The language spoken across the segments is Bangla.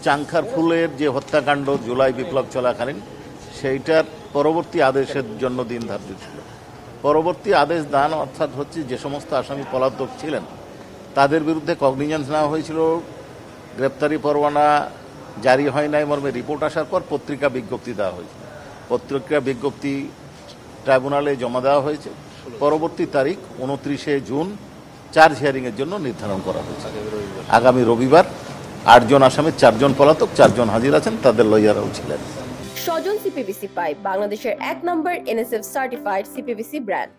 চাংখার ফুলের যে হত্যাকাণ্ড জুলাই বিপ্লব চলাকালীন সেইটার পরবর্তী আদেশের জন্য দিন ধার্য ছিল। পরবর্তী আদেশ দান অর্থাৎ হচ্ছে যে সমস্ত আসামি পলাতক ছিলেন তাদের বিরুদ্ধে কগনিজেন্স নেওয়া হয়েছিল, গ্রেপ্তারি পরোয়ানা জারি হয় নাই মর্মে রিপোর্ট আসার পর পত্রিকা বিজ্ঞপ্তি দেওয়া হয়েছিল। পত্রিকা বিজ্ঞপ্তি ট্রাইব্যুনালে জমা দেওয়া হয়েছে। পরবর্তী তারিখ 29শে জুন চার্জ হিয়ারিংয়ের জন্য নির্ধারণ করা হয়েছে। আগামী রবিবার 8 জন আসামির 4 জন পলাতক, 4 জন হাজির আছেন, তাদের লয়াররাও ছিলেন। স্বজন সিপিভিসি পাইপ বাংলাদেশের 1 নম্বর NSF certified CPVC brand.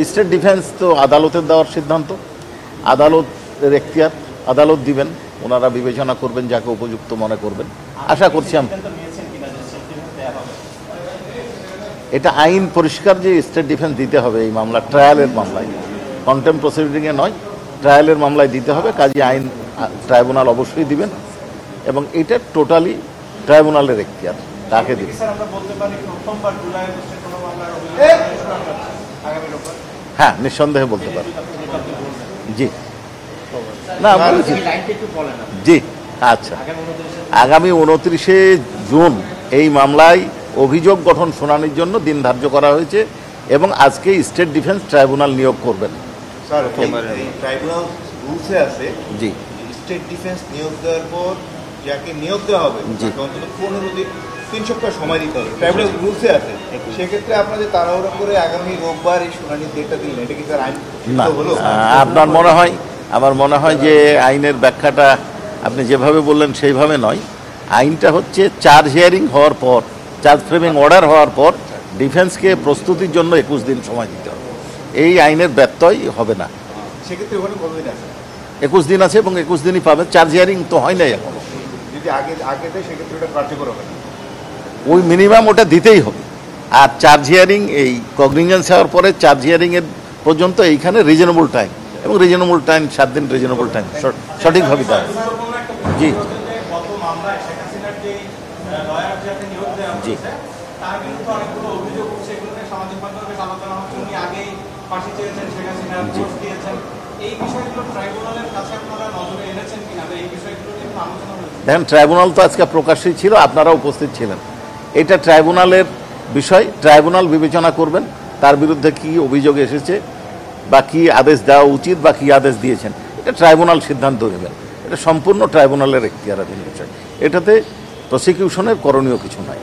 State defence তো আদালতের দেওয়ার সিদ্ধান্ত, আদালতের এখতিয়ার, আদালত দিবেন, ওনারা বিবেচনা করবেন যাকে উপযুক্ত মনে করবেন। আশা করছি এটা আইন পরিষ্কার যে স্টেট ডিফেন্স দিতে হবে এই মামলা, ট্রায়ালের মামলায়, কন্টেম্প প্রসিডিংয়ে নয়, ট্রায়ালের মামলায় দিতে হবে। কাজে আইন ট্রাইব্যুনাল অবশ্যই দিবেন এবং এটা টোটালি ট্রাইব্যুনালের এখতিয়ার, তাকে দিবেন। হ্যাঁ, নিঃসন্দেহে বলতে পারি। জি না বলেছি জি আচ্ছা, আগামী 29শে জুন এই মামলায় অভিযোগ গঠন শুনানির জন্য দিন ধার্য করা হয়েছে এবং আজকে স্টেট ডিফেন্স ট্রাইব্যুনাল নিয়োগ করবেন। স্যার, ট্রাইব্যুনাল রুলসে আছে জি স্টেট ডিফেন্স নিয়োগ দেওয়ার পর যাকে নিয়োগ দেওয়া হবে অন্তত 15 দিন 3 সপ্তাহ সময় দিতে হবে, ট্রাইব্যুনাল রুলসে আছে। সেক্ষেত্রে আপনাদের তাড়াহুড়ো করে আগামী রোববার এই শুনানির ডেটটা দিলেন, এটা কি স্যার আইন হলো? আপনার আমার মনে হয় যে আইনের ব্যাখ্যাটা আপনি যেভাবে বললেন সেইভাবে নয়। আইনটা হচ্ছে চার্জ হিয়ারিং হওয়ার পর, চার্জ ফ্রেমিং অর্ডার হওয়ার পর ডিফেন্সকে প্রস্তুতির জন্য 21 দিন সময় দিতে হবে। এই আইনের ব্যত্যয় হবে না। সেক্ষেত্রে ওখানে কতদিন আছে? 21 দিন আছে এবং 21 দিনই পাবেন। চার্জ হিয়ারিং তো হয় নাই এখনো। যদি আগে দেয় সেক্ষেত্রে ওটা কার্যকর হবে না। ওই মিনিমাম ওটা দিতেই হবে। আর চার্জ হিয়ারিং এই কগনিজেন্স হওয়ার পরে চার্জ হিয়ারিংয়ের পর্যন্ত এইখানে রিজনেবল টাইম, এবং রিজনেবল টাইম 7 দিন রিজনেবল টাইম সঠিকভাবে দেওয়া। জি জি দেখেন, ট্রাইব্যুনাল তো আজকে প্রকাশ্যই ছিল, আপনারা উপস্থিত ছিলেন। এটা ট্রাইব্যুনালের বিষয়, ট্রাইব্যুনাল বিবেচনা করবেন তার বিরুদ্ধে কি অভিযোগ এসেছে বা কি আদেশ দেওয়া উচিত বা কি আদেশ দিয়েছেন, এটা ট্রাইব্যুনাল সিদ্ধান্ত নেবেন। এটা সম্পূর্ণ ট্রাইব্যুনালের এখতিয়ারাধীন বিষয়, এটাতে প্রসিকিউশনের করণীয় কিছু নাই।